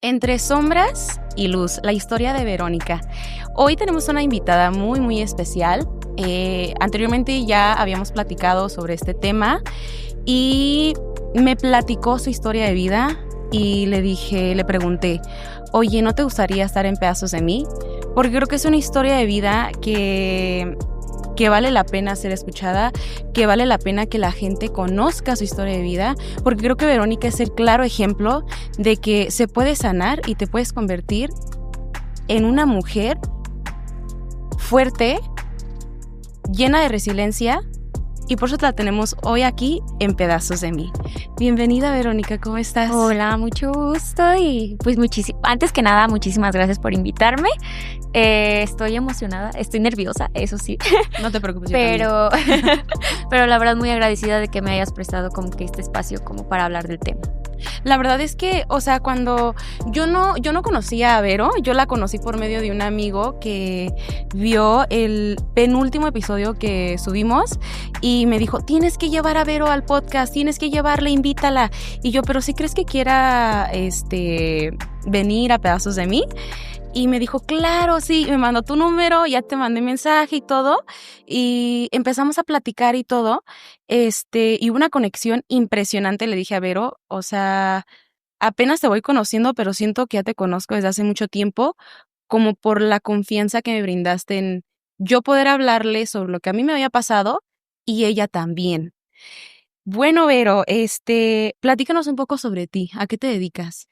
Entre sombras y luz, la historia de Verónica. Hoy tenemos una invitada muy especial. Anteriormente ya habíamos platicado sobre este tema y me platicó su historia de vida y le pregunté, oye, ¿no te gustaría estar en Pedazos de mí? Porque creo que es una historia de vida que vale la pena ser escuchada, que vale la pena que la gente conozca su historia de vida, porque creo que Verónica es el claro ejemplo de que se puede sanar y te puedes convertir en una mujer fuerte, llena de resiliencia, y por eso la tenemos hoy aquí en Pedazos de mí. Bienvenida, Verónica, ¿cómo estás? Hola, mucho gusto y pues antes que nada, muchísimas gracias por invitarme. Estoy emocionada, estoy nerviosa, eso sí. No te preocupes, pero la verdad muy agradecida de que me hayas prestado como que este espacio como para hablar del tema. La verdad es que, o sea, cuando yo no conocía a Vero, yo la conocí por medio de un amigo que vio el penúltimo episodio que subimos y me dijo, tienes que llevar a Vero al podcast, tienes que llevarla, invítala. Y yo, pero si crees que quiera venir a Pedazos de mí. Y me dijo, claro, sí, me mandó tu número, ya te mandé mensaje y todo, y empezamos a platicar y todo, y una conexión impresionante. Le dije a Vero, o sea, apenas te voy conociendo, pero siento que ya te conozco desde hace mucho tiempo, como por la confianza que me brindaste en yo poder hablarle sobre lo que a mí me había pasado y ella también. Bueno, Vero, platícanos un poco sobre ti, ¿a qué te dedicas?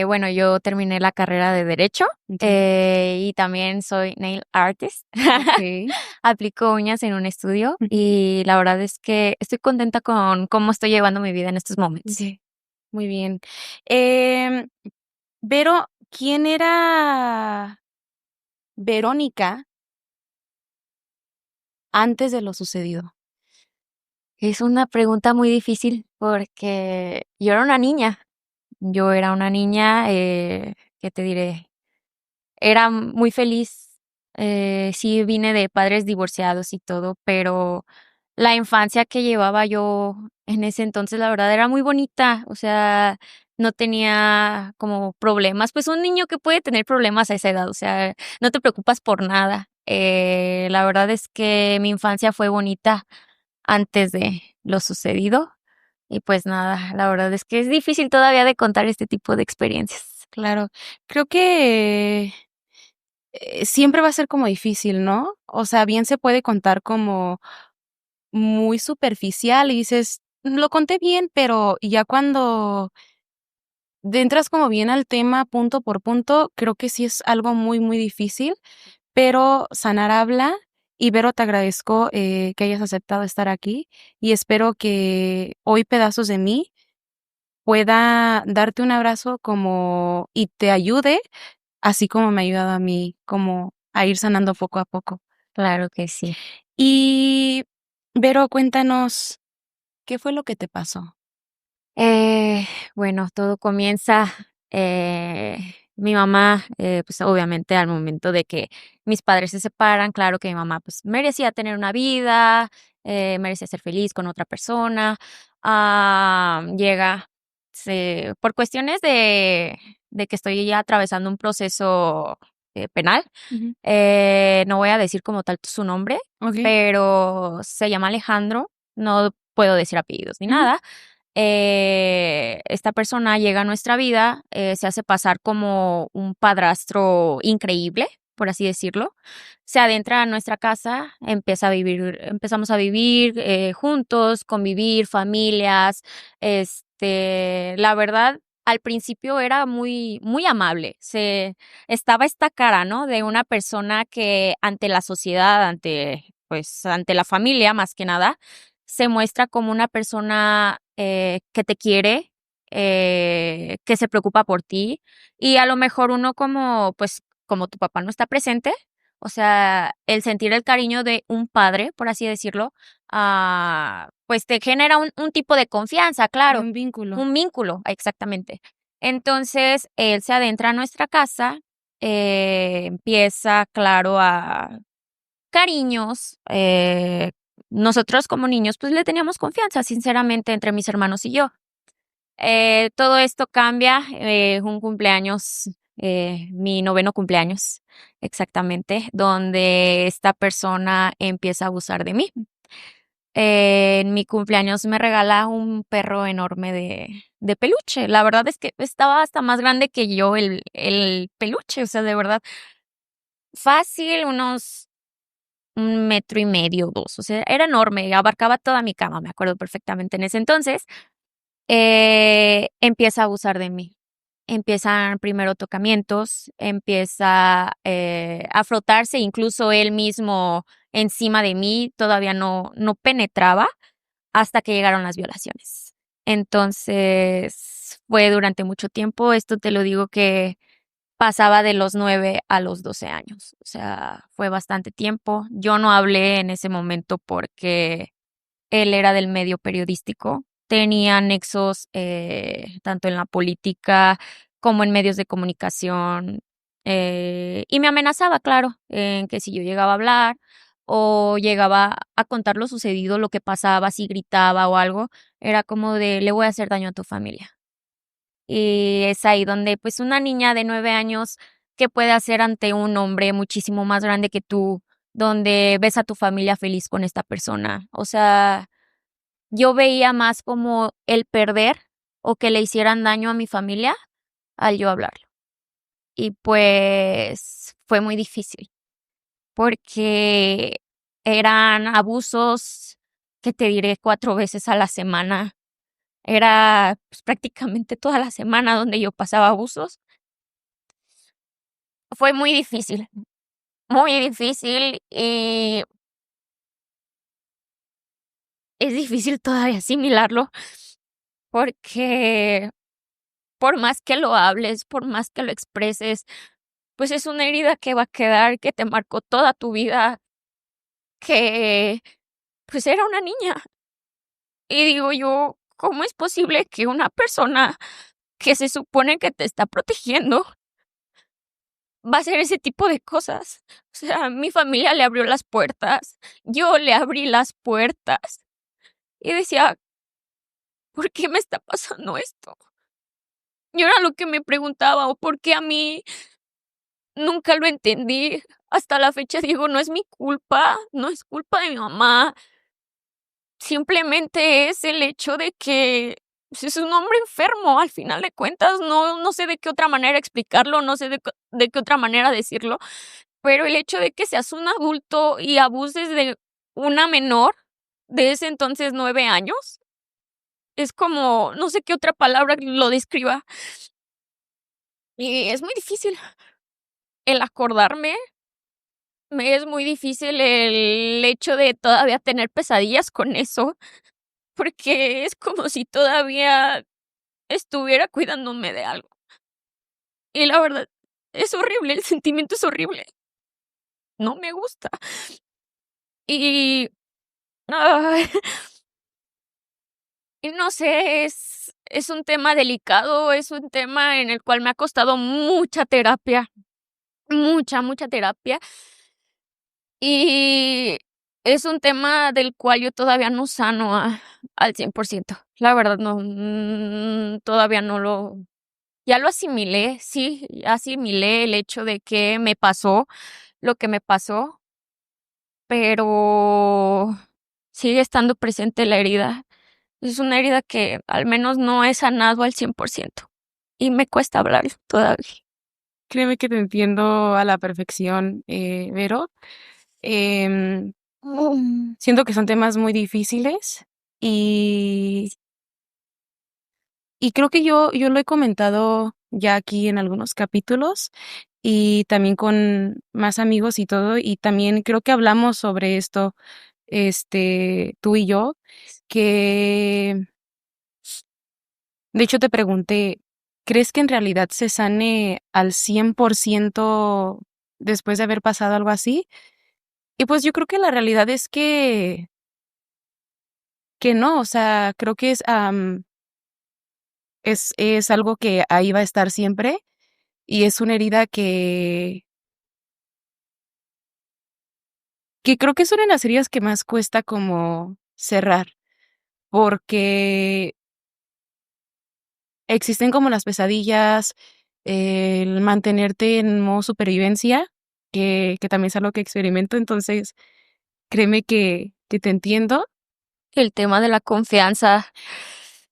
Bueno, yo terminé la carrera de Derecho Okay. y también soy nail artist. Okay. Aplico uñas en un estudio y la verdad es que estoy contenta con cómo estoy llevando mi vida en estos momentos. Okay. Muy bien. Em, Vero, ¿quién era Verónica antes de lo sucedido? Es una pregunta muy difícil porque yo era una niña. Yo era una niña, ¿qué te diré? Era muy feliz, sí vine de padres divorciados y todo, pero la infancia que llevaba yo en ese entonces, la verdad, era muy bonita, o sea, no tenía como problemas, pues un niño que puede tener problemas a esa edad, o sea, no te preocupas por nada. La verdad es que mi infancia fue bonita antes de lo sucedido y pues nada, la verdad es que es difícil todavía de contar este tipo de experiencias. Claro, creo que siempre va a ser como difícil, ¿no? O sea, bien se puede contar como muy superficial y dices, lo conté bien, pero ya cuando entras como bien al tema punto por punto, creo que sí es algo muy difícil. Pero sanar habla y Vero, te agradezco que hayas aceptado estar aquí y espero que hoy Pedazos de mí pueda darte un abrazo como y te ayude, así como me ha ayudado a mí, como a ir sanando poco a poco. Claro que sí. Y Vero, cuéntanos, ¿qué fue lo que te pasó? Eh, bueno, todo comienza, mi mamá, pues, obviamente, al momento de que mis padres se separan, claro que mi mamá, pues, merecía tener una vida, merecía ser feliz con otra persona. Llega, por cuestiones de que estoy ya atravesando un proceso, penal, Ujú. no voy a decir como tal su nombre, Okey. pero se llama Alejandro, no puedo decir apellidos ni Ujú. nada. Esta persona llega a nuestra vida, se hace pasar como un padrastro increíble, por así decirlo. Se adentra a nuestra casa, empezamos a vivir, juntos, convivir, familias. La verdad, al principio era muy amable. Estaba esta cara, ¿no? De una persona que ante la sociedad, pues, ante la familia, más que nada, se muestra como una persona, que te quiere, que se preocupa por ti, y a lo mejor uno como, pues, como tu papá no está presente, o sea, el sentir el cariño de un padre, por así decirlo, pues, te genera un tipo de confianza, De claro, un vínculo. un vínculo, exactamente. Entonces, él se adentra a nuestra casa, empieza, claro, a cariños, nosotros como niños, pues, le teníamos confianza, sinceramente, entre mis hermanos y yo. Todo esto cambia, un cumpleaños, mi noveno cumpleaños, exactamente, donde esta persona empieza a abusar de mí. En mi cumpleaños me regala un perro enorme de peluche. La verdad es que estaba hasta más grande que yo el peluche, o sea, de verdad, fácil, unos 1,5 metros, 2, o sea, era enorme, abarcaba toda mi cama, me acuerdo perfectamente en ese entonces. Empieza a abusar de mí. Empiezan primero tocamientos, empieza, a frotarse incluso él mismo encima de mí, todavía no penetraba hasta que llegaron las violaciones. Entonces, fue durante mucho tiempo, esto te lo digo que pasaba de los 9 a los 12 años, o sea, fue bastante tiempo. Yo no hablé en ese momento porque él era del medio periodístico, tenía nexos, tanto en la política como en medios de comunicación, y me amenazaba, claro, en que si yo llegaba a hablar o llegaba a contar lo sucedido, lo que pasaba, si gritaba o algo, era como de: "Le voy a hacer daño a tu familia". Y es ahí donde, pues, una niña de 9 años, ¿qué puede hacer ante un hombre muchísimo más grande que tú, donde ves a tu familia feliz con esta persona? O sea, yo veía más como el perder o que le hicieran daño a mi familia al yo hablarlo. Y, pues, fue muy difícil, porque eran abusos, que te diré 4 veces a la semana. Era, pues, prácticamente toda la semana donde yo pasaba abusos. Fue muy difícil, y es difícil todavía asimilarlo, porque por más que lo hables, por más que lo expreses, pues es una herida que va a quedar, que te marcó toda tu vida, que, pues, era una niña. Y digo yo, ¿cómo es posible que una persona que se supone que te está protegiendo va a hacer ese tipo de cosas? O sea, mi familia le abrió las puertas, yo le abrí las puertas y decía, ¿por qué me está pasando esto? Yo era lo que me preguntaba, o por qué a mí, nunca lo entendí. Hasta la fecha digo, no es mi culpa, no es culpa de mi mamá. Simplemente es el hecho de que, pues, es un hombre enfermo, al final de cuentas, no sé de qué otra manera explicarlo, no sé de qué otra manera decirlo, pero el hecho de que seas un adulto y abuses de una menor, de ese entonces 9 años, es como, no sé qué otra palabra lo describa, y es muy difícil el acordarme, me es muy difícil el hecho de todavía tener pesadillas con eso, porque es como si todavía estuviera cuidándome de algo. Y la verdad, es horrible, el sentimiento es horrible. No me gusta. Y, ay, y no sé, es un tema delicado, es un tema en el cual me ha costado mucha terapia, mucha terapia. Y es un tema del cual yo todavía no sano al 100%. La verdad no, todavía no lo ya lo asimilé, sí, asimilé el hecho de que me pasó lo que me pasó, pero sigue estando presente la herida. Es una herida que al menos no he sanado al 100% y me cuesta hablar todavía. Créeme que te entiendo a la perfección, Vero. Em, Siento que son temas muy difíciles y, y creo que yo lo he comentado ya aquí en algunos capítulos y también con más amigos y todo, y también creo que hablamos sobre esto, tú y yo, que de hecho te pregunté, ¿crees que en realidad se sane al 100% después de haber pasado algo así? Y pues yo creo que la realidad es que no, o sea, creo que es algo que ahí va a estar siempre y es una herida que creo que son en las heridas que más cuesta como cerrar, porque existen como las pesadillas, el mantenerte en modo supervivencia, que también es algo que experimento, entonces créeme que te entiendo. El tema de la confianza,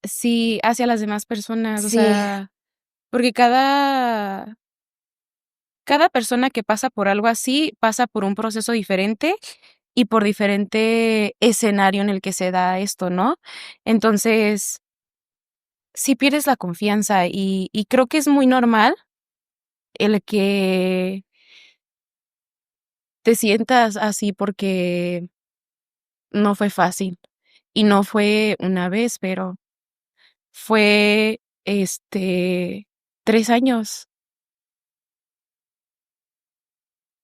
Sí, hacia las demás personas, o sí, sea, porque cada persona que pasa por algo así, pasa por un proceso diferente y por diferente escenario en el que se da esto, ¿no? Entonces, si pierdes la confianza y creo que es muy normal el que te sientas así porque no fue fácil y no fue una vez, pero fue, 3 años,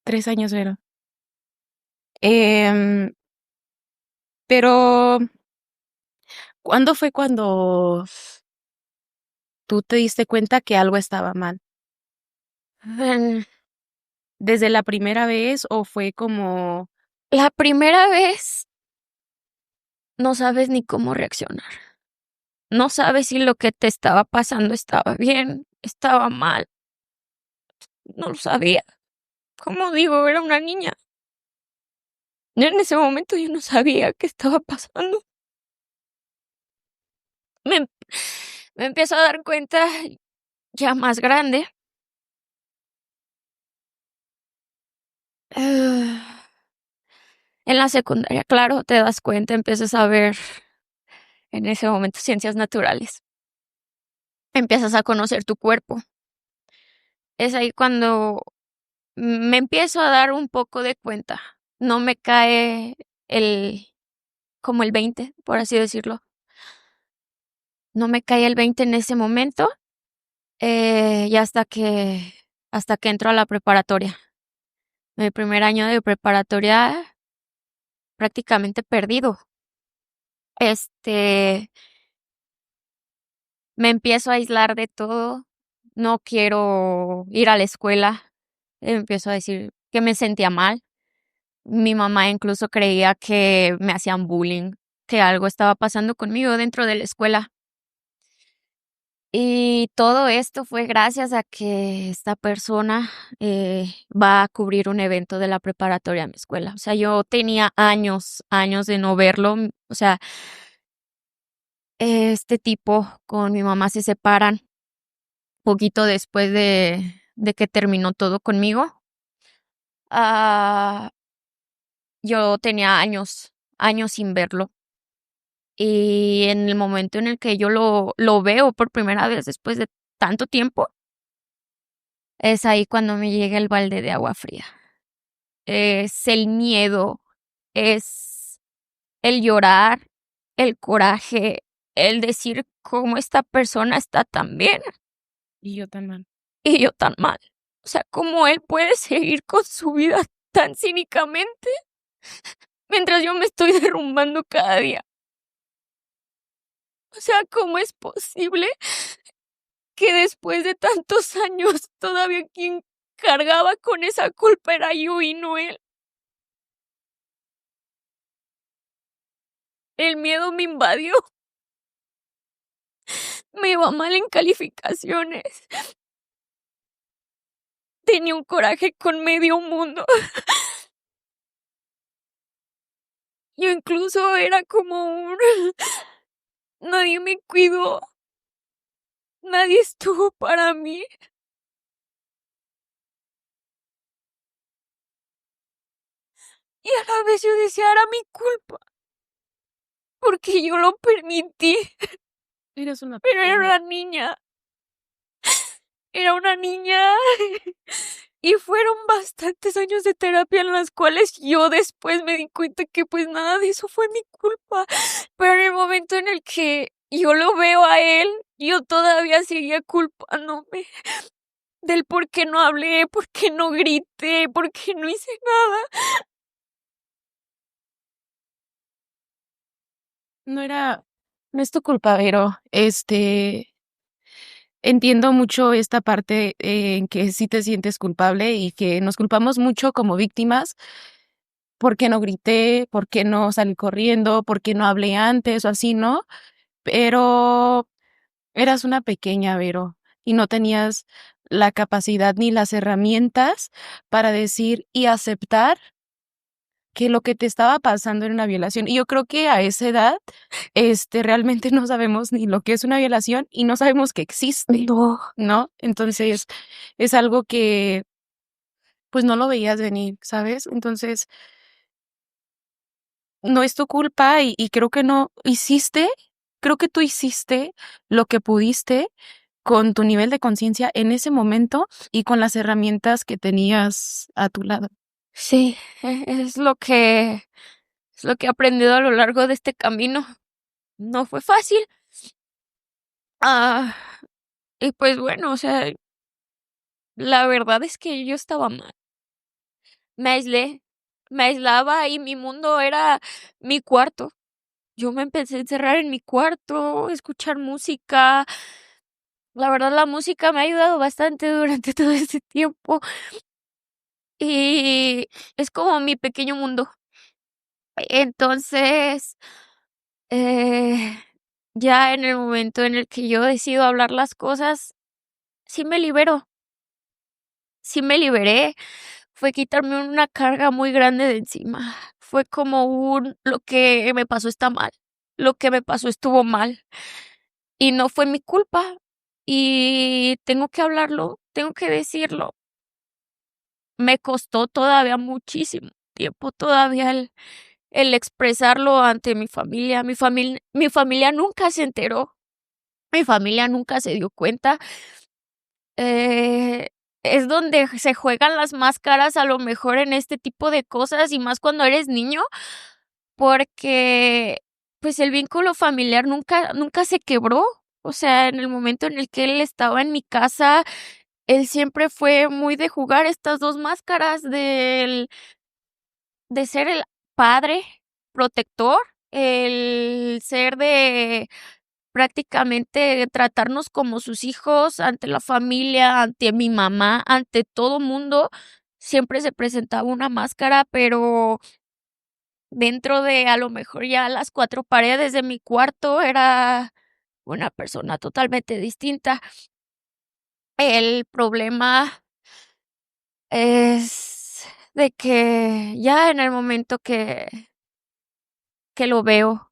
3 años, Vero. Em, pero, ¿cuándo fue cuando tú te diste cuenta que algo estaba mal? mm, ¿Desde la primera vez o fue como la primera vez no sabes ni cómo reaccionar. No sabes si lo que te estaba pasando estaba bien, estaba mal, no lo sabía. Como digo, era una niña. Yo en ese momento yo no sabía qué estaba pasando. Me, em- Me empiezo a dar cuenta ya más grande. Ah, en la secundaria, claro, te das cuenta, empiezas a ver en ese momento ciencias naturales. Empiezas a conocer tu cuerpo. Es ahí cuando me empiezo a dar un poco de cuenta. No me cae el como el 20, por así decirlo. No me cae el 20 en ese momento, y hasta que entro a la preparatoria. Mi primer año de preparatoria prácticamente perdido. Este, Me empiezo a aislar de todo, no quiero ir a la escuela, empiezo a decir que me sentía mal. Mi mamá incluso creía que me hacían bullying, que algo estaba pasando conmigo dentro de la escuela. Y todo esto fue gracias a que esta persona, va a cubrir un evento de la preparatoria a mi escuela. O sea, yo tenía años, años de no verlo. O sea, este tipo con mi mamá se separan poquito después de que terminó todo conmigo. Ah, yo tenía años, años sin verlo. Y en el momento en el que yo lo veo por primera vez después de tanto tiempo, es ahí cuando me llega el balde de agua fría. Es el miedo, es el llorar, el coraje, el decir cómo esta persona está tan bien y yo tan mal? y yo tan mal. O sea, cómo él puede seguir con su vida tan cínicamente mientras yo me estoy derrumbando cada día. O sea, ¿cómo es posible que después de tantos años todavía quien cargaba con esa culpa era yo y no él? El miedo me invadió, me iba mal en calificaciones, tenía un coraje con medio mundo. Yo incluso era como un nadie me cuidó, nadie estuvo para mí. Y a la vez yo decía, era mi culpa, porque yo lo permití, Eres una pero pequeña. era una niña. Y fueron bastantes años de terapia en las cuales yo después me di cuenta que pues nada de eso fue mi culpa. Pero en el momento en el que yo lo veo a él, yo todavía seguía culpándome del por qué no hablé, por qué no grité, por qué no hice nada. No es tu culpa, Vero. Entiendo mucho esta parte en que sí te sientes culpable y que nos culpamos mucho como víctimas. ¿Por qué no grité? ¿Por qué no salí corriendo? ¿Por qué no hablé antes o así, no? Pero Eras una pequeña, Vero, y no tenías la capacidad ni las herramientas para decir y aceptar que lo que te estaba pasando era una violación. Y yo creo que a esa edad, realmente no sabemos ni lo que es una violación y no sabemos que existe, No. ¿no? Entonces, es algo que, pues, no lo veías venir, ¿sabes? Entonces, no es tu culpa y creo que no hiciste, creo que tú hiciste lo que pudiste con tu nivel de conciencia en ese momento y con las herramientas que tenías a tu lado. Sí, es lo que he aprendido a lo largo de este camino. No fue fácil. Ah, y pues bueno, o sea, la verdad es que yo estaba mal. Me aislé, me aislaba y mi mundo era mi cuarto. Yo me empecé a encerrar en mi cuarto, escuchar música. La verdad, la música me ha ayudado bastante durante todo este tiempo y es como mi pequeño mundo. Entonces, eh, ya en el momento en el que yo decido hablar las cosas, sí me libero, sí me liberé. Fue quitarme una carga muy grande de encima. Fue como lo que me pasó está mal, lo que me pasó estuvo mal y no fue mi culpa y tengo que hablarlo, tengo que decirlo. Me costó todavía muchísimo tiempo todavía el expresarlo ante mi familia. Mi familia nunca se enteró, mi familia nunca se dio cuenta. Eh, es donde se juegan las máscaras a lo mejor en este tipo de cosas, y más cuando eres niño, porque, pues, el vínculo familiar nunca se quebró. O sea, en el momento en el que él estaba en mi casa, él siempre fue muy de jugar estas 2 máscaras de ser el padre protector, el ser de prácticamente tratarnos como sus hijos ante la familia, ante mi mamá, ante todo mundo. Siempre se presentaba una máscara, pero dentro de, a lo mejor, ya las 4 paredes de mi cuarto, era una persona totalmente distinta. El problema es de que ya en el momento que lo veo,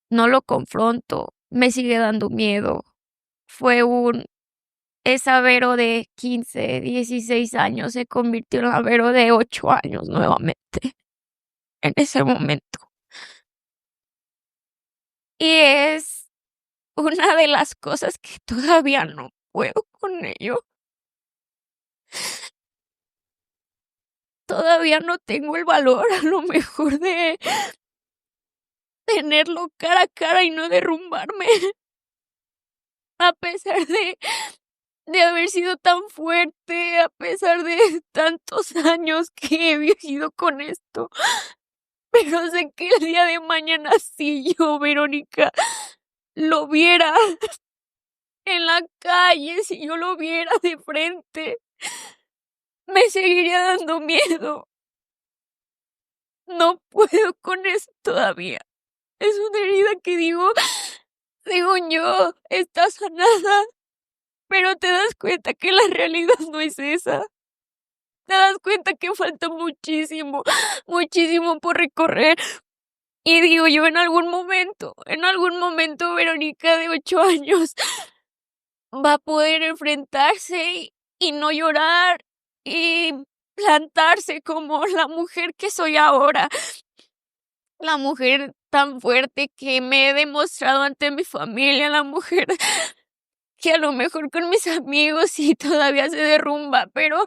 no lo confronto, me sigue dando miedo. Fue un Esa Vero de 15, 16 años se convirtió en la Vero de 8 años nuevamente, en ese momento. Y es una de las cosas que todavía no puedo con ello. Todavía no tengo el valor, a lo mejor, de tenerlo cara a cara y no derrumbarme, a pesar de haber sido tan fuerte, a pesar de tantos años que he vivido con esto. Pero sé que el día de mañana, si yo, Verónica, lo viera en la calle, si yo lo viera de frente, me seguiría dando miedo. No puedo con eso todavía. Es una herida que digo, según yo, está sanada, pero te das cuenta que la realidad no es esa. Te das cuenta que falta muchísimo, muchísimo por recorrer. Y digo yo, en algún momento, Verónica de 8 años va a poder enfrentarse y no llorar y plantarse como la mujer que soy ahora, la mujer tan fuerte que me he demostrado ante mi familia, la mujer que a lo mejor con mis amigos sí todavía se derrumba, pero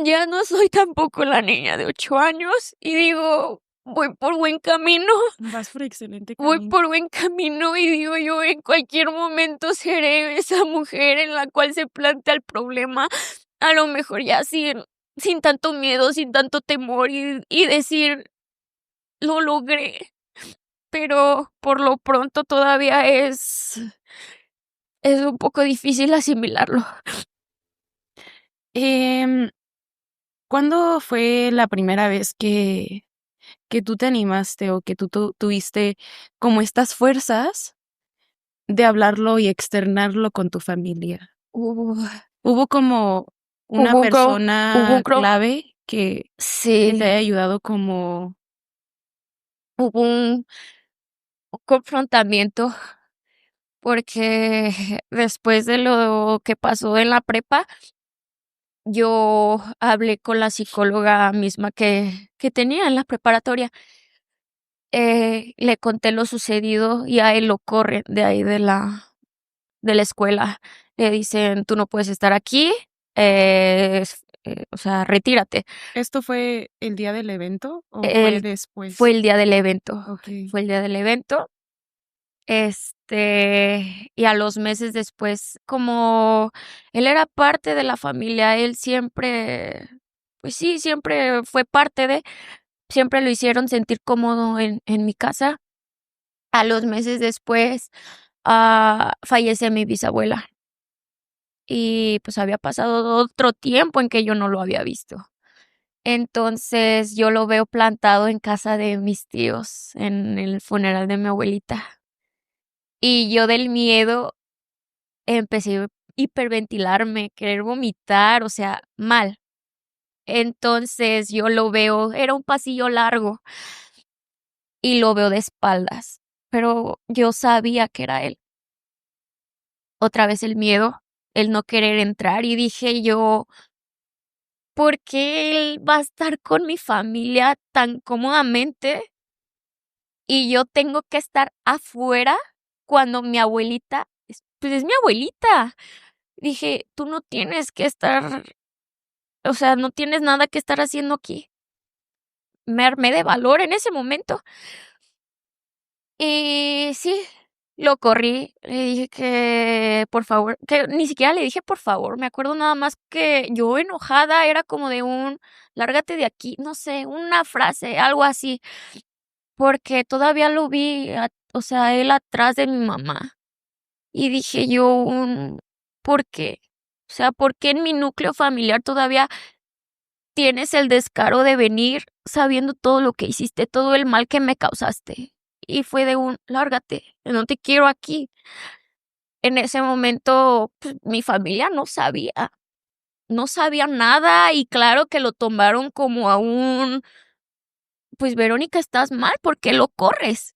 ya no soy tampoco la niña de 8 años y digo, voy por buen camino. Vas por excelente Voy camino. por buen camino y digo yo, en cualquier momento seré esa mujer en la cual se plantea el problema, a lo mejor ya sin tanto miedo, sin tanto temor y decir: "Lo logré", pero por lo pronto todavía es un poco difícil asimilarlo. Em, ¿Cuándo fue la primera vez que tú te animaste o que tú tuviste como estas fuerzas de hablarlo y externarlo con tu familia? Hubo, ¿Hubo como una hubo un cro- hubo un persona cro- clave que te sí, haya ayudado como hubo un confrontamiento porque después de lo que pasó en la prepa, yo hablé con la psicóloga misma que tenía en la preparatoria. Le conté lo sucedido y a él lo corren de ahí de la escuela. Le dicen: "Tú no puedes estar aquí, o sea, retírate". ¿esto fue el día del evento o fue Él Fue después? el día del evento, Okey. fue el día del evento, y a los meses después, como él era parte de la familia, él siempre, pues sí, siempre fue parte siempre lo hicieron sentir cómodo en mi casa. A los meses después, fallece mi bisabuela y, pues, había pasado otro tiempo en que yo no lo había visto. Entonces, yo lo veo plantado en casa de mis tíos en el funeral de mi abuelita. Y yo del miedo empecé a hiperventilarme, querer vomitar, o sea, mal. Entonces, yo lo veo, era un pasillo largo y lo veo de espaldas, pero yo sabía que era él. Otra vez el miedo, el no querer entrar, y dije yo: "¿Por qué él va a estar con mi familia tan cómodamente y yo tengo que estar afuera cuando mi abuelita pues, es mi abuelita?". Dije: "Tú no tienes que estar, o sea, no tienes nada que estar haciendo aquí". Me armé de valor en ese momento y sí, lo corrí, le dije que por favor, que ni siquiera le dije por favor, me acuerdo nada más que yo enojada era como de un: "Lárgate de aquí", no sé, una frase, algo así, porque todavía lo vi, o sea, él atrás de mi mamá, y dije yo ¿por qué? O sea, ¿por qué en mi núcleo familiar todavía tienes el descaro de venir sabiendo todo lo que hiciste, todo el mal que me causaste? Y fue de un: "Lárgate, no te quiero aquí". En ese momento, pues, mi familia no sabía nada, y claro que lo tomaron como a un: "Pues, Verónica, estás mal, ¿por qué lo corres?".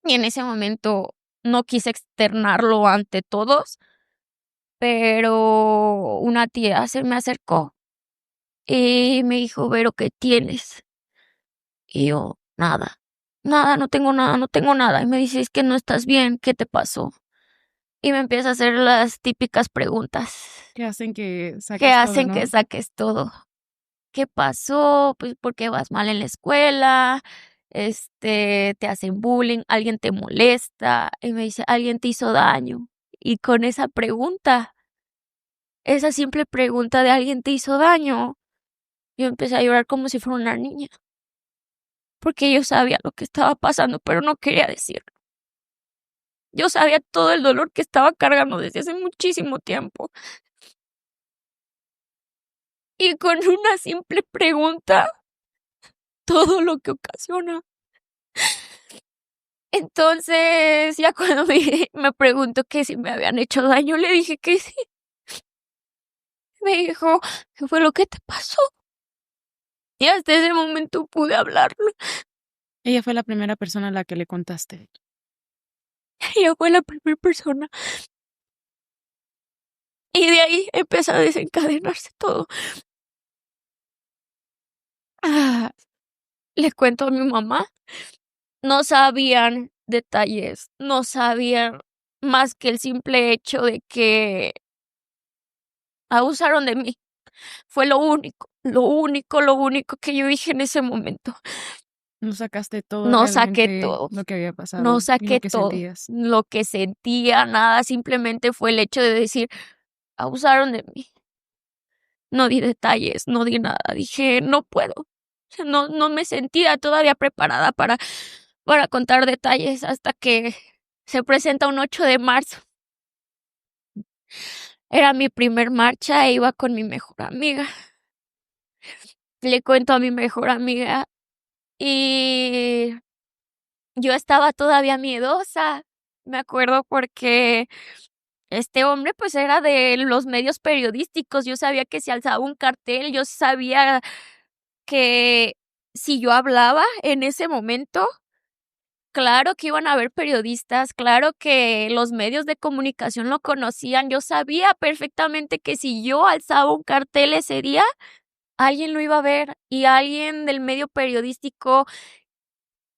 Y en ese momento no quise externarlo ante todos, pero una tía se me acercó y me dijo: "Vero, ¿qué tienes?". Y yo: "Nada, nada, no tengo nada, no tengo nada". Y me dice: "Es que no estás bien, ¿qué te pasó?". Y me empieza a hacer las típicas preguntas Que hacen que que saques todo, hacen que ¿no? saques todo. ¿Qué pasó? Pues, ¿por qué vas mal en la escuela? ¿Te hacen bullying? ¿Alguien te molesta? Y me dice: "¿Alguien te hizo daño?". Y con esa pregunta, esa simple pregunta de: "¿Alguien te hizo daño?", yo empecé a llorar como si fuera una niña, porque yo sabía lo que estaba pasando, pero no quería decirlo. Yo sabía todo el dolor que estaba cargando desde hace muchísimo tiempo, y con una simple pregunta, todo lo que ocasiona. Entonces, ya cuando me preguntó que si me habían hecho daño, le dije que sí. Me dijo: "¿Qué fue lo que te pasó?". Y hasta ese momento pude hablarlo. Ella fue la primera persona a la que le contaste. Ella fue la primera persona, y de ahí empezó a desencadenarse todo. Ah, le cuento a mi mamá, no sabían detalles, no sabían más que el simple hecho de que abusaron de mí. Fue lo único, lo único, lo único que yo dije en ese momento. No sacaste todo No saqué realmente todo, lo que había no pasado y lo saqué que todo, sentías. lo que sentía, nada, simplemente fue el hecho de decir: "Abusaron de mí". No di detalles, no di nada, dije: "No puedo". O sea, no me sentía todavía preparada para contar detalles hasta que se presenta un 8 de marzo. Era mi primer marcha e iba con mi mejor amiga. Le cuento a mi mejor amiga y yo estaba todavía miedosa. Me acuerdo porque este hombre, pues, era de los medios periodísticos. Yo sabía que si alzaba un cartel, yo sabía que si yo hablaba en ese momento, claro que iban a haber periodistas, claro que los medios de comunicación lo conocían. Yo sabía perfectamente que si yo alzaba un cartel ese día, alguien lo iba a ver y alguien del medio periodístico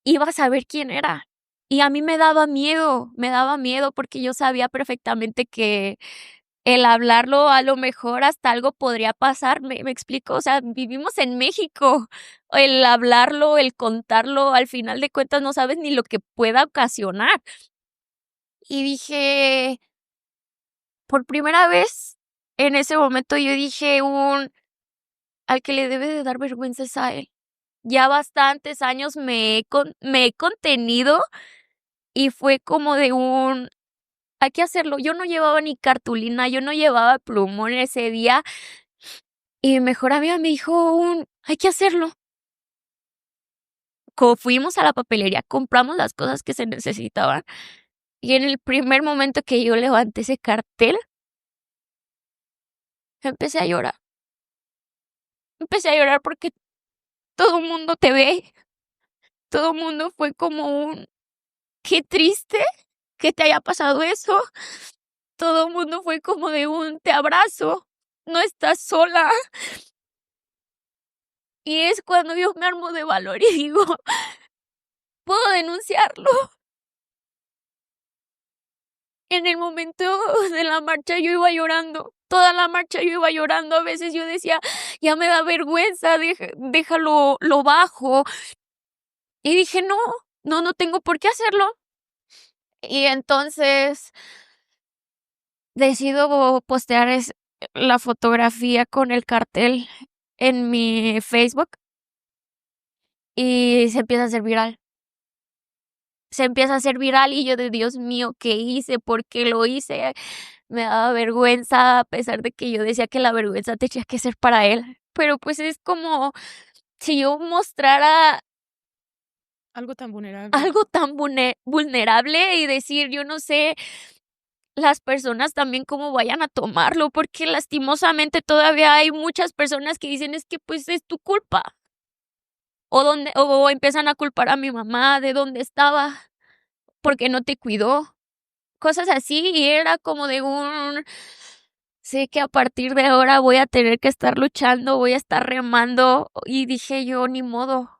iba a saber quién era. Y a mí me daba miedo porque yo sabía perfectamente que el hablarlo, a lo mejor hasta algo podría pasar, ¿me explico? O sea, vivimos en México. El hablarlo, el contarlo, al final de cuentas no sabes ni lo que pueda ocasionar. Y dije, por primera vez, en ese momento yo dije al que le debe de dar vergüenza es a él. Ya bastantes años me he contenido y fue como de hay que hacerlo. Yo no llevaba ni cartulina, yo no llevaba plumón ese día. Y mi mejor amiga me dijo hay que hacerlo. Fuimos a la papelería, compramos las cosas que se necesitaban, y en el primer momento que yo levanté ese cartel, empecé a llorar. Empecé a llorar porque todo el mundo te ve, todo el mundo fue como qué triste que te haya pasado eso. Todo el mundo fue como de te abrazo, no estás sola. Y es cuando yo me armo de valor y digo, puedo denunciarlo. En el momento de la marcha yo iba llorando, toda la marcha yo iba llorando, a veces yo decía, ya me da vergüenza, déjalo, lo bajo. Y dije, no, no tengo por qué hacerlo. Y entonces decido postear la fotografía con el cartel en mi Facebook y se empieza a hacer viral. Se empieza a hacer viral y yo de Dios mío, ¿qué hice? ¿Por qué lo hice? Me daba vergüenza, a pesar de que yo decía que la vergüenza tenía que ser para él. Pero pues es como si yo mostrara Algo tan vulnerable. algo tan vulnerable y decir, yo no sé las personas también cómo vayan a tomarlo, porque lastimosamente todavía hay muchas personas que dicen es que pues es tu culpa. O empiezan a culpar a mi mamá de dónde estaba, porque no te cuidó. Cosas así, y era como de sé que a partir de ahora voy a tener que estar luchando, voy a estar remando, y dije yo: ni modo,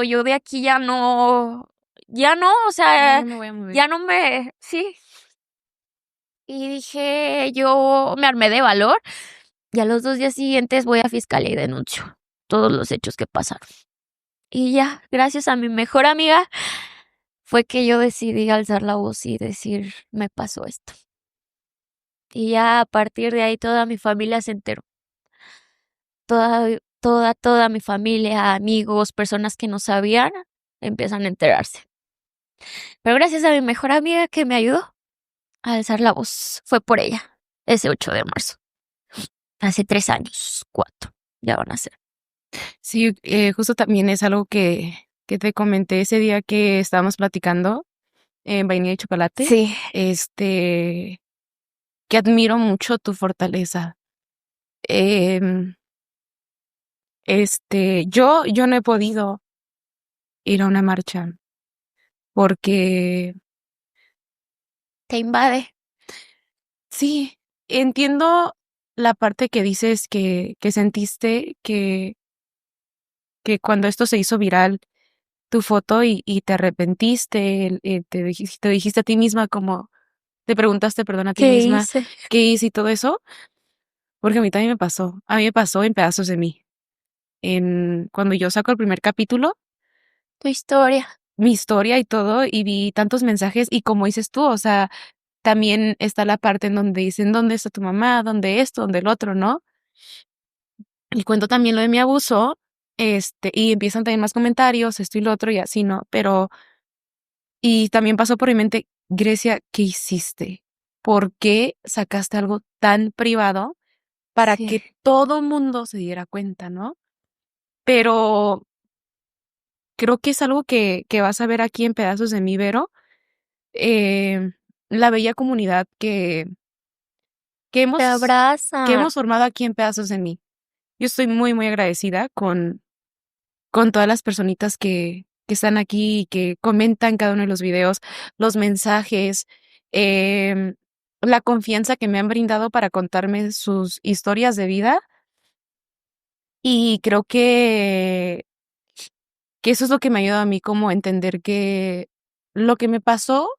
yo de aquí ya no, o Ya sea, no me voy a mover. ya no sí. Y dije yo me armé de valor, y a los 2 días siguientes voy a fiscalía y denuncio todos los hechos que pasaron. Y ya, gracias a mi mejor amiga, fue que yo decidí alzar la voz y decir: "Me pasó esto". Y ya a partir de ahí toda mi familia se enteró. Toda mi familia, amigos, personas que no sabían, empiezan a enterarse. Pero gracias a mi mejor amiga que me ayudó a alzar la voz. Fue por ella, ese 8 de marzo. Hace 3 años, 4, ya van a ser. Sí, justo también es algo que te comenté ese día que estábamos platicando en Vainilla y Chocolate, Sí, que admiro mucho tu fortaleza. Em, yo no he podido ir a una marcha porque te invade. sí, entiendo la parte que dices que sentiste que cuando esto se hizo viral, tu foto y te arrepentiste, te dijiste a ti misma como, te preguntaste, perdón, a ti ¿Qué misma, hice? ¿qué hice y todo eso? Porque a mí también me pasó. A mí me pasó en pedazos de mí. Cuando yo saco el primer capítulo, Tu historia. mi historia y todo, y vi tantos mensajes, y como dices tú, o sea, también está la parte en donde dicen, ¿dónde está tu mamá? ¿Dónde esto? ¿Dónde el otro? ¿No? Y cuento también lo de mi abuso, y empiezan también más comentarios, esto y lo otro, y así, ¿no? Pero, y también pasó por mi mente, Grecia, ¿qué hiciste? ¿Por qué sacaste algo tan privado para Sí. que todo mundo se diera cuenta, ¿no? Pero creo que es algo que vas a ver aquí en Pedazos de mí, Vero, eh, la bella comunidad que Te que abraza. hemos formado aquí en Pedazos de Mí. Yo estoy muy, muy agradecida con todas las personitas que están aquí y que comentan cada uno de los videos, los mensajes, em, la confianza que me han brindado para contarme sus historias de vida. Y creo que eso es lo que me ayuda a mí como a entender que lo que me pasó,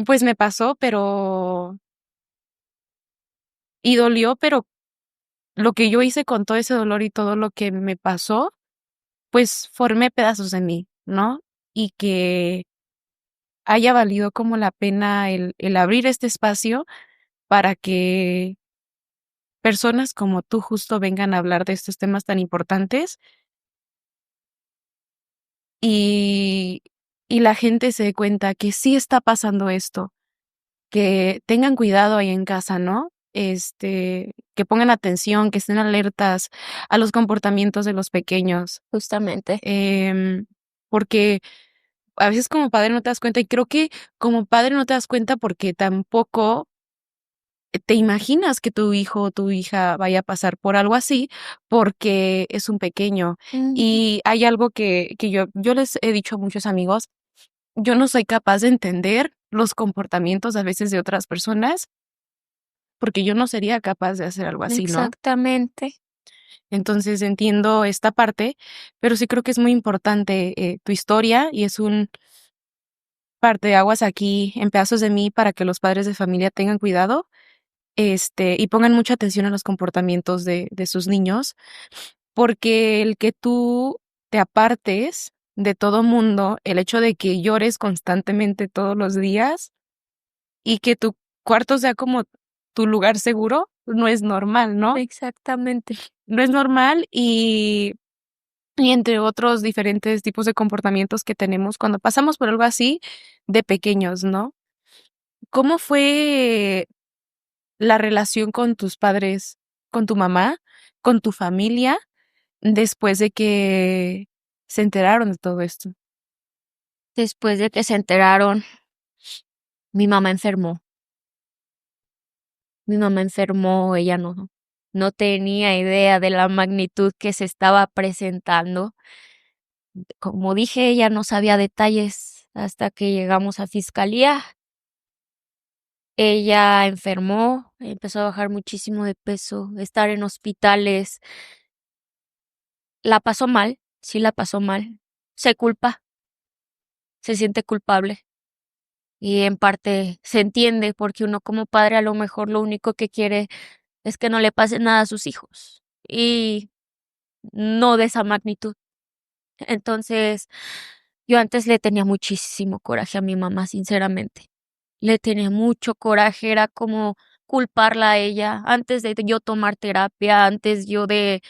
pues me pasó, pero y dolió, pero lo que yo hice con todo ese dolor y todo lo que me pasó, pues formé pedazos de mí, ¿no? Y que haya valido como la pena el abrir este espacio para que personas como tú justo vengan a hablar de estos temas tan importantes y, y la gente se dé cuenta que sí está pasando esto, que tengan cuidado ahí en casa, ¿no? Que pongan atención, que estén alertas a los comportamientos de los pequeños, Justamente. em, porque a veces como padre no te das cuenta y creo que como padre no te das cuenta porque tampoco te imaginas que tu hijo o tu hija vaya a pasar por algo así porque es un pequeño. Ujú. Y hay algo que yo les he dicho a muchos amigos, yo no soy capaz de entender los comportamientos a veces de otras personas porque yo no sería capaz de hacer algo así, ¿no? Exactamente. Entonces entiendo esta parte, pero sí creo que es muy importante tu historia y es un parte de aguas aquí en pedazos de mí para que los padres de familia tengan cuidado, y pongan mucha atención a los comportamientos de sus niños, porque el que tú te apartes de todo mundo, el hecho de que llores constantemente todos los días y que tu cuarto sea como tu lugar seguro, no es normal, ¿no? Exactamente. No es normal y entre otros diferentes tipos de comportamientos que tenemos cuando pasamos por algo así de pequeños, ¿no? ¿Cómo fue la relación con tus padres, con tu mamá, con tu familia, después de que se enteraron de todo esto? Después de que se enteraron, mi mamá enfermó. Mi mamá enfermó, ella no tenía idea de la magnitud que se estaba presentando. Como dije, ella no sabía detalles hasta que llegamos a fiscalía. Ella enfermó, empezó a bajar muchísimo de peso, estar en hospitales. La pasó mal, sí la pasó mal. Se culpa, se siente culpable. Y en parte se entiende, porque uno como padre a lo mejor lo único que quiere es que no le pase nada a sus hijos, y no de esa magnitud. Entonces, yo antes le tenía muchísimo coraje a mi mamá, sinceramente. Le tenía mucho coraje, era como culparla a ella, antes de yo tomar terapia, antes yo de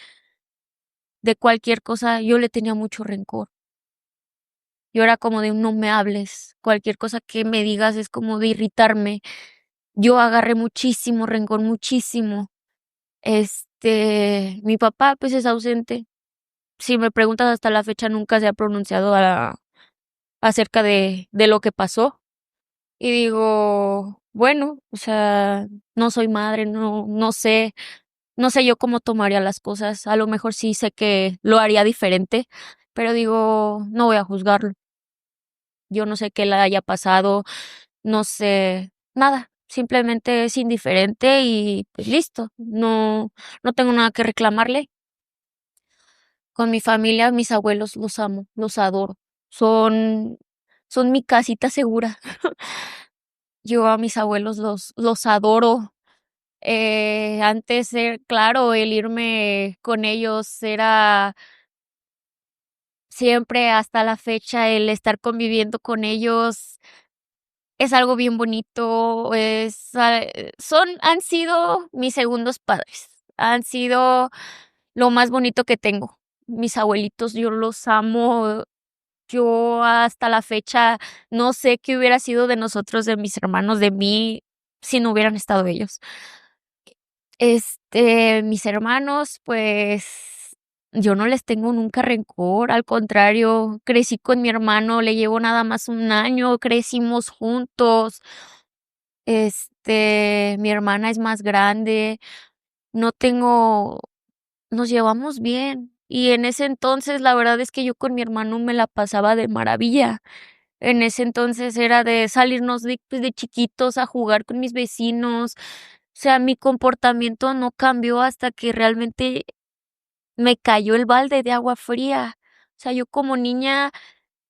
cualquier cosa, yo le tenía mucho rencor. Yo era como de: "No me hables", cualquier cosa que me digas es como de irritarme. Yo agarré muchísimo rencor, muchísimo. Mi papá, pues, es ausente. Si me preguntas, hasta la fecha nunca se ha pronunciado acerca de lo que pasó. Y digo, bueno, o sea, no soy madre, no sé yo cómo tomaría las cosas. A lo mejor sí sé que lo haría diferente, pero digo, no voy a juzgarlo. Yo no sé qué le haya pasado, no sé nada, simplemente es indiferente y, pues, listo, no tengo nada que reclamarle. Con mi familia, mis abuelos los amo, los adoro. Son son mi casita segura. Yo a mis abuelos los adoro. Antes, claro, el irme con ellos era siempre hasta la fecha, el estar conviviendo con ellos es algo bien bonito, han sido mis segundos padres, han sido lo más bonito que tengo. Mis abuelitos, yo los amo. Yo hasta la fecha no sé qué hubiera sido de nosotros, de mis hermanos, de mí, si no hubieran estado ellos. Mis hermanos, pues, yo no les tengo nunca rencor, al contrario, crecí con mi hermano, le llevo nada más 1 año, crecimos juntos, mi hermana es más grande, no tengo nos llevamos bien. Y en ese entonces, la verdad es que yo con mi hermano me la pasaba de maravilla. En ese entonces era de salirnos de chiquitos a jugar con mis vecinos. O sea, mi comportamiento no cambió hasta que realmente me cayó el balde de agua fría. O sea, yo como niña,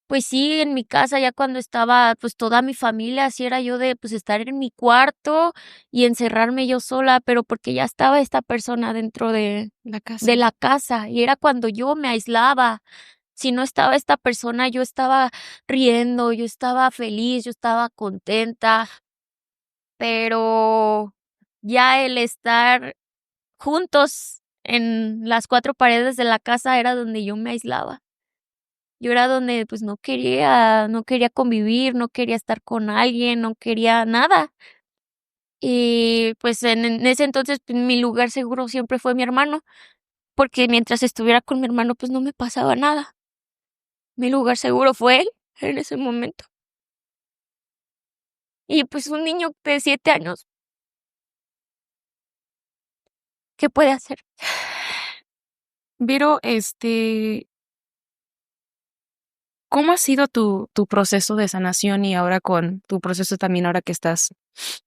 pues sí, en mi casa, ya cuando estaba, pues, toda mi familia, así era yo de, pues, estar en mi cuarto y encerrarme yo sola, pero porque ya estaba esta persona dentro La de casa. la casa, y era cuando yo me aislaba. Si no estaba esta persona, yo estaba riendo, yo estaba feliz, yo estaba contenta, pero ya el estar juntos en las 4 paredes de la casa era donde yo me aislaba. Yo era donde, pues, no quería convivir, no quería estar con alguien, no quería nada. Y, pues, en ese entonces, pues, mi lugar seguro siempre fue mi hermano, porque mientras estuviera con mi hermano, pues, no me pasaba nada. Mi lugar seguro fue él en ese momento. Y, pues, un niño de 7 años, ¿qué puede hacer? Vero, ¿cómo ha sido tu proceso de sanación y ahora con tu proceso también ahora que estás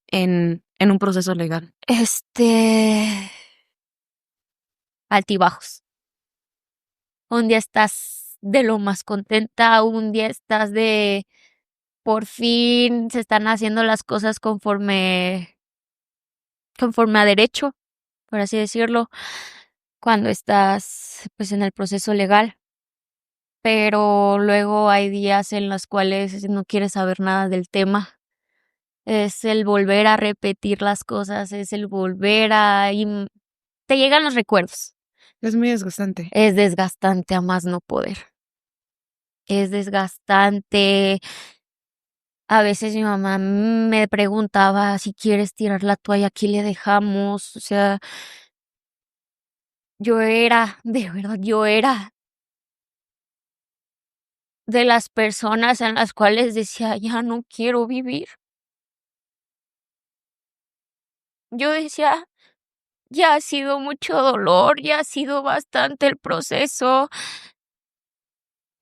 en un proceso legal? Altibajos. Un día estás de lo más contenta, un día estás de por fin se están haciendo las cosas conforme a derecho, por así decirlo, cuando estás, pues, en el proceso legal, pero luego hay días en los cuales no quieres saber nada del tema. Es el volver a repetir las cosas, es el volver a te llegan los recuerdos. Es muy desgastante. Es desgastante a más no poder. Es desgastante. A veces mi mamá me preguntaba: "Si quieres tirar la toalla, aquí le dejamos". O sea, yo era, de verdad, yo era de las personas en las cuales decía: "Ya no quiero vivir". Yo decía: "Ya ha sido mucho dolor, ya ha sido bastante el proceso".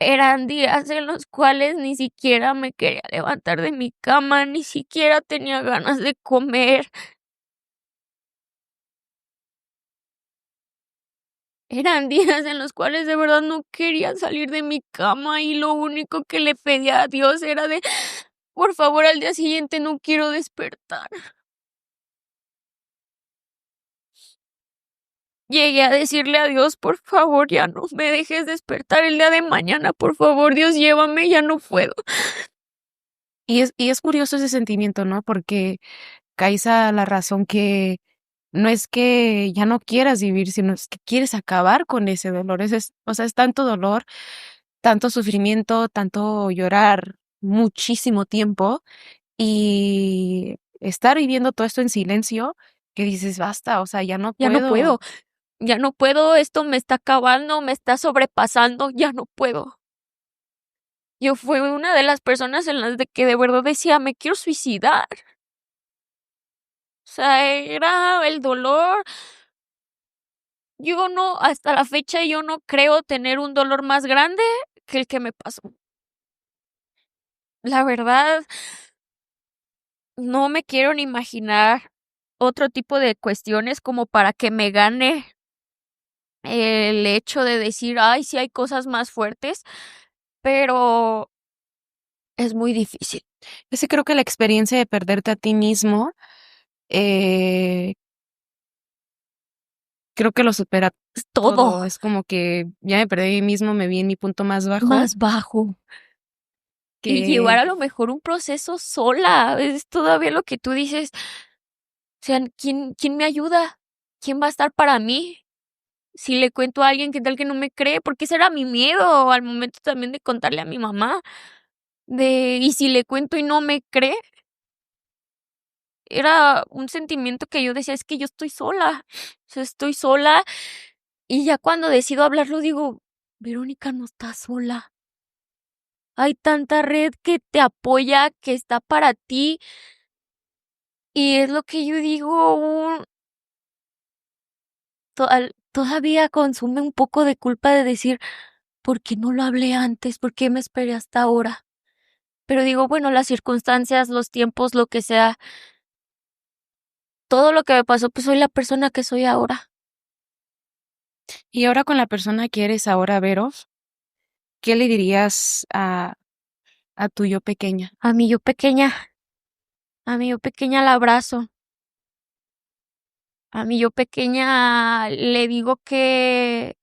Eran días en los cuales ni siquiera me quería levantar de mi cama, ni siquiera tenía ganas de comer. Eran días en los cuales de verdad no quería salir de mi cama y lo único que le pedía a Dios era de, por favor, al día siguiente no quiero despertar. Llegué a decirle a Dios, por favor, ya no me dejes despertar el día de mañana, por favor, Dios, llévame, ya no puedo. Y es curioso ese sentimiento, ¿no? Porque caes a la razón que no es que ya no quieras vivir, sino es que quieres acabar con ese dolor. O sea, es tanto dolor, tanto sufrimiento, tanto llorar muchísimo tiempo y estar viviendo todo esto en silencio que dices, basta, o sea, ya no Ya no puedo. puedo, ya no puedo, esto me está acabando, me está sobrepasando, ya no puedo. Yo fui una de las personas en las de que de verdad decía: "Me quiero suicidar". O sea, era el dolor. Yo no, hasta la fecha, yo no creo tener un dolor más grande que el que me pasó. La verdad, no me quiero ni imaginar otro tipo de cuestiones como para que me gane el hecho de decir: "Ay, sí hay cosas más fuertes", pero es muy difícil. Yo sí creo que la experiencia de perderte a ti mismo, eh, creo que lo supera Es todo todo. Es como que ya me perdí a mí mismo, me vi en mi punto más bajo, más bajo. Y llevar que a lo mejor un proceso sola, es todavía lo que tú dices, o sea, ¿quién me ayuda? ¿Quién va a estar para mí? Si le cuento a alguien, ¿qué tal que no me cree? Porque ese era mi miedo al momento también de contarle a mi mamá, ¿y si le cuento y no me cree? Era un sentimiento que yo decía: "Es que yo estoy sola, o sea, estoy sola", Y ya cuando decido hablarlo, digo, Verónica, no estás sola. Hay tanta red que te apoya, que está para ti. Y es lo que yo digo, todavía consume un poco de culpa de decir, ¿por qué no lo hablé antes? ¿Por qué me esperé hasta ahora? Pero digo, bueno, las circunstancias, los tiempos, lo que sea, todo lo que me pasó, pues soy la persona que soy ahora. Y ahora con la persona que eres ahora, Vero, ¿qué le dirías a tu yo pequeña? A mi yo pequeña, a mi yo pequeña la abrazo. A mi yo pequeña le digo que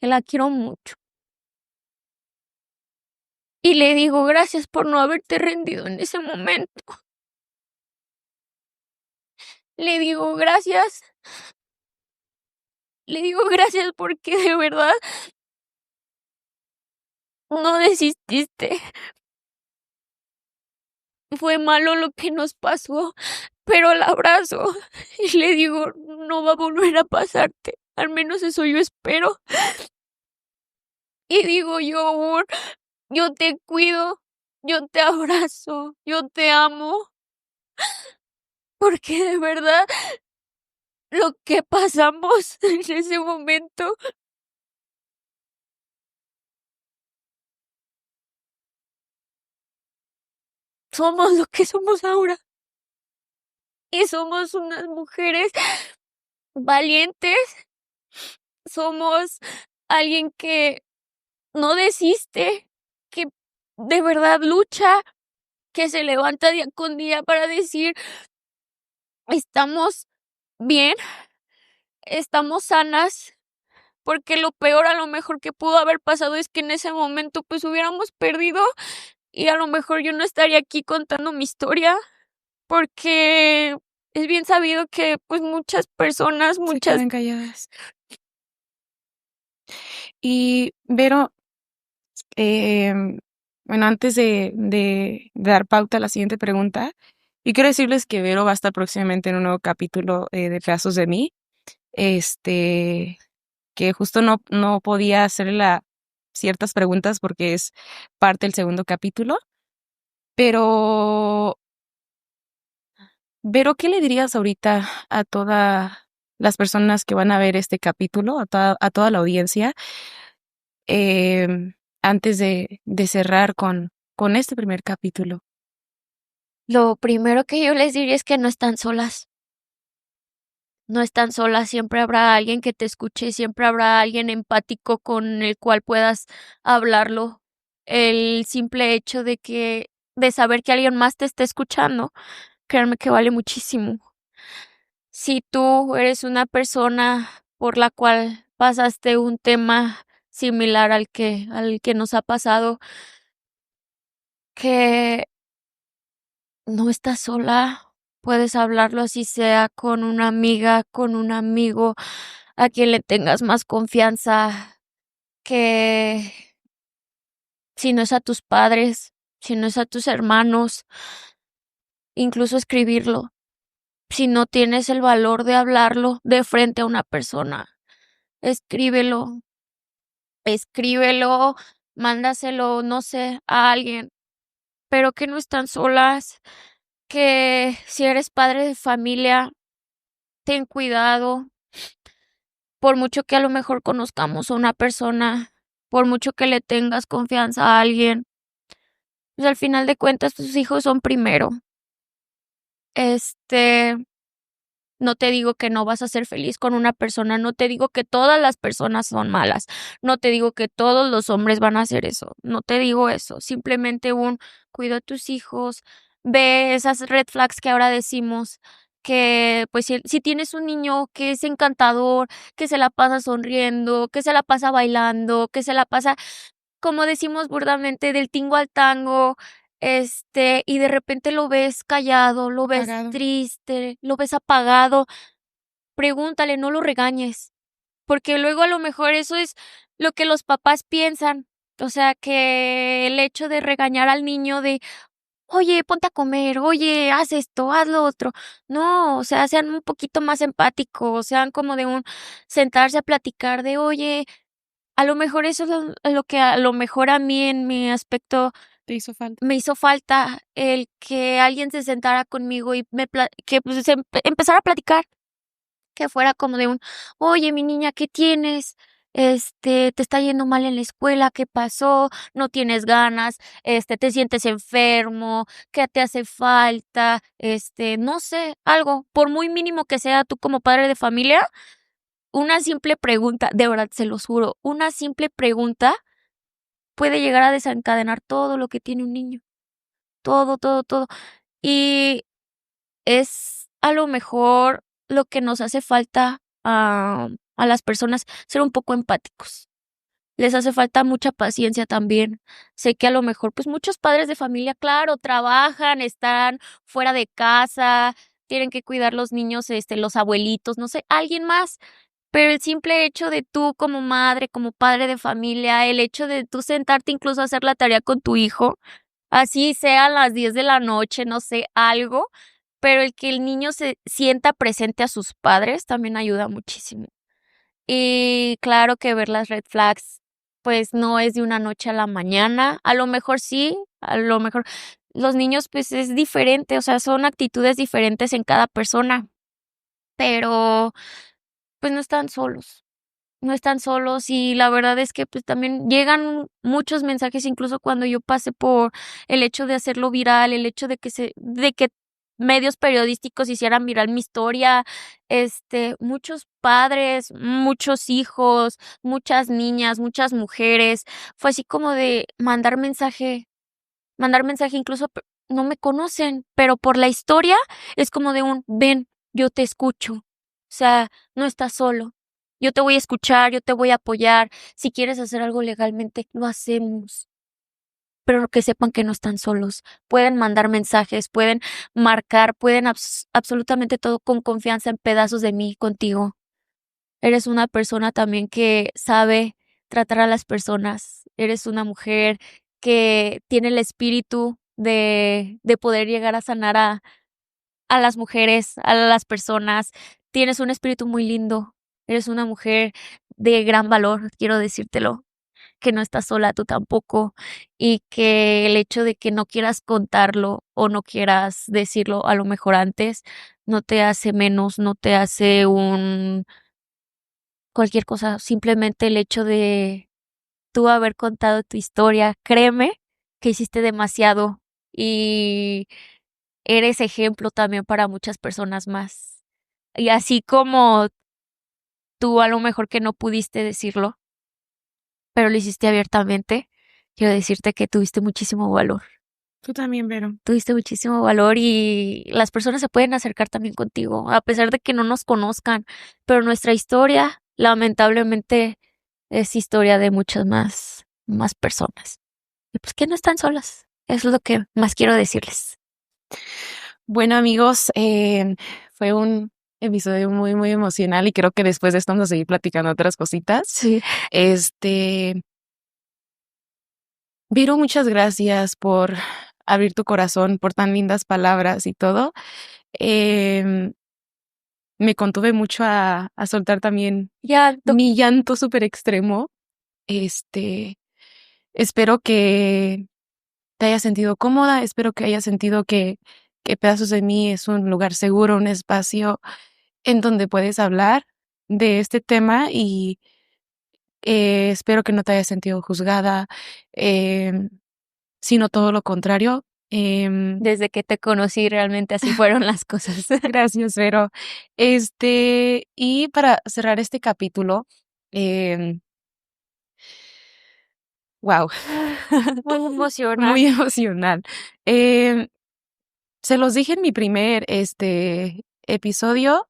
la quiero mucho. Y le digo, gracias por no haberte rendido en ese momento. Le digo, gracias. Le digo, gracias porque de verdad no desististe. Fue malo lo que nos pasó, pero la abrazo y le digo, no va a volver a pasarte. Al menos eso yo espero. Y digo yo, amor, yo te cuido, yo te abrazo, yo te amo, porque de verdad lo que pasamos en ese momento somos lo que somos ahora. Y somos unas mujeres valientes, somos alguien que no desiste, que de verdad lucha, que se levanta día con día para decir, estamos bien, estamos sanas, porque lo peor a lo mejor que pudo haber pasado es que en ese momento pues hubiéramos perdido y a lo mejor yo no estaría aquí contando mi historia, porque es bien sabido que pues muchas personas, Se muchas... quedan calladas. Y Vero, bueno, antes de dar pauta a la siguiente pregunta, y quiero decirles que Vero va a estar próximamente en un nuevo capítulo de Pedazos de mí, este, que justo no podía hacerle ciertas preguntas porque es parte del segundo capítulo, pero Vero, ¿qué le dirías ahorita a todas las personas que van a ver este capítulo, a toda la audiencia, antes de cerrar con este primer capítulo? Lo primero que yo les diría es que no están solas. No están solas, siempre habrá alguien que te escuche, siempre habrá alguien empático con el cual puedas hablarlo. El simple hecho de saber que alguien más te está escuchando, créanme que vale muchísimo. Si tú eres una persona por la cual pasaste un tema similar al que nos ha pasado, que no estás sola, puedes hablarlo así sea con una amiga, con un amigo, a quien le tengas más confianza, que si no es a tus padres, si no es a tus hermanos, incluso escribirlo. Si no tienes el valor de hablarlo de frente a una persona, escríbelo, escríbelo, mándaselo, no sé, a alguien, pero que no están solas, que si eres padre de familia, ten cuidado, por mucho que a lo mejor conozcamos a una persona, por mucho que le tengas confianza a alguien, pues al final de cuentas tus hijos son primero. Este, no te digo que no vas a ser feliz con una persona, no te digo que todas las personas son malas, no te digo que todos los hombres van a hacer eso, no te digo eso, simplemente cuida a tus hijos, ve esas red flags que ahora decimos, que pues si tienes un niño que es encantador, que se la pasa sonriendo, que se la pasa bailando, que se la pasa, como decimos burdamente, del tingo al tango, y de repente lo ves callado, lo ves Pagado. triste, lo ves apagado, pregúntale, no lo regañes, porque luego a lo mejor eso es lo que los papás piensan, o sea, que el hecho de regañar al niño de oye, ponte a comer, oye, haz esto, haz lo otro. No, o sea, sean un poquito más empáticos, sean como de un sentarse a platicar de, oye, a lo mejor eso es lo que a lo mejor a mí en mi aspecto ¿Te hizo falta? me hizo falta, el que alguien se sentara conmigo y que, pues, empezara a platicar. Que fuera como de un: "Oye, mi niña, ¿qué tienes? Te está yendo mal en la escuela, ¿qué pasó? ¿No tienes ganas? ¿Te sientes enfermo? ¿Qué te hace falta?". No sé, algo, por muy mínimo que sea tú como padre de familia, una simple pregunta, de verdad, se los juro, una simple pregunta puede llegar a desencadenar todo lo que tiene un niño, todo, todo, todo. Y es a lo mejor lo que nos hace falta a las personas, ser un poco empáticos. Les hace falta mucha paciencia también. Sé que a lo mejor, pues, muchos padres de familia, claro, trabajan, están fuera de casa, tienen que cuidar los niños, los abuelitos, no sé, alguien más. Pero el simple hecho de tú como madre, como padre de familia, el hecho de tú sentarte incluso a hacer la tarea con tu hijo, así sea a las 10 de la noche, no sé, algo, pero el que el niño se sienta presente a sus padres también ayuda muchísimo. Y claro que ver las red flags, pues, no es de una noche a la mañana, a lo mejor sí, a lo mejor los niños, pues, es diferente, o sea, son actitudes diferentes en cada persona, pero, pues, no están solos. No están solos y la verdad es que, pues, también llegan muchos mensajes, incluso cuando yo pasé por el hecho de hacerlo viral, el hecho de que medios periodísticos hicieran viral mi historia, muchos padres, muchos hijos, muchas niñas, muchas mujeres, fue así como de mandar mensaje, incluso no me conocen, pero por la historia es como de un: "Ven, yo te escucho". O sea, no estás solo. Yo te voy a escuchar, yo te voy a apoyar. Si quieres hacer algo legalmente, lo hacemos. Pero que sepan que no están solos. Pueden mandar mensajes, pueden marcar, pueden absolutamente todo con confianza en pedazos de mí contigo. Eres una persona también que sabe tratar a las personas. Eres una mujer que tiene el espíritu de poder llegar a sanar a las mujeres, a las personas. Tienes un espíritu muy lindo. Eres una mujer de gran valor, quiero decírtelo, que no estás sola, tú tampoco, y que el hecho de que no quieras contarlo o no quieras decirlo a lo mejor antes, no te hace menos, no te hace un cualquier cosa, simplemente el hecho de tú haber contado tu historia, créeme que hiciste demasiado y eres ejemplo también para muchas personas más. Y así como tú a lo mejor que no pudiste decirlo, pero lo hiciste abiertamente, quiero decirte que tuviste muchísimo valor. Tú también, Vero. Tuviste muchísimo valor y las personas se pueden acercar también contigo, a pesar de que no nos conozcan, pero nuestra historia, lamentablemente, es historia de muchas más personas. Y pues que no están solas, es lo que más quiero decirles. Bueno, amigos, fue un episodio muy, muy emocional y creo que después de esto vamos a seguir platicando otras cositas. Sí. Este, Viro, muchas gracias por abrir tu corazón, por tan lindas palabras y todo. Em, Me contuve mucho a soltar también Ya, mi llanto súper extremo. Este, Espero que te hayas sentido cómoda, espero que hayas sentido que Pedazos de mí es un lugar seguro, un espacio en donde puedes hablar de este tema y espero que no te hayas sentido juzgada, em, sino todo lo contrario. desde que te conocí realmente así fueron las cosas. Gracias, Vero. Y para cerrar este capítulo, em, wow, Muy emocional. muy emocional. Em, Se los dije en mi primer episodio.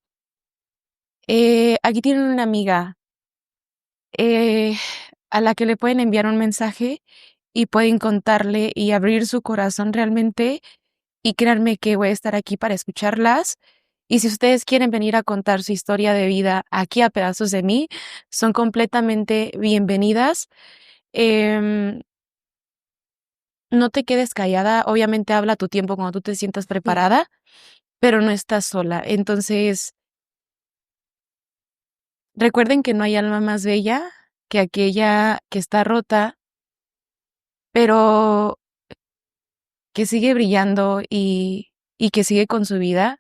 Aquí tienen una amiga eh, a la que le pueden enviar un mensaje y pueden contarle y abrir su corazón realmente. Y créanme que voy a estar aquí para escucharlas. Y si ustedes quieren venir a contar su historia de vida aquí a Pedazos de mí, son completamente bienvenidas. Em, no te quedes callada. Obviamente habla a tu tiempo cuando tú te sientas preparada, pero no estás sola. Entonces, recuerden que no hay alma más bella que aquella que está rota, pero que sigue brillando y que sigue con su vida.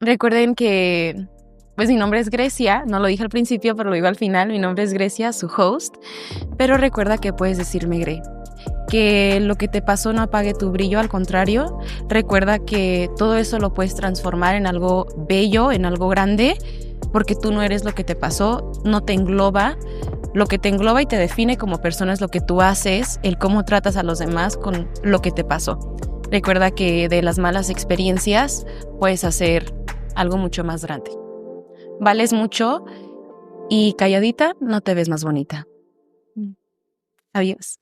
Recuerden que, pues mi nombre es Grecia, no lo dije al principio, pero lo digo al final, mi nombre es Grecia, su host, pero recuerda que puedes decirme Gre, que lo que te pasó no apague tu brillo, al contrario, recuerda que todo eso lo puedes transformar en algo bello, en algo grande, porque tú no eres lo que te pasó, no te engloba. Lo que te engloba y te define como persona es lo que tú haces, el cómo tratas a los demás con lo que te pasó. Recuerda que de las malas experiencias puedes hacer algo mucho más grande. Vales mucho y calladita no te ves más bonita. Adiós.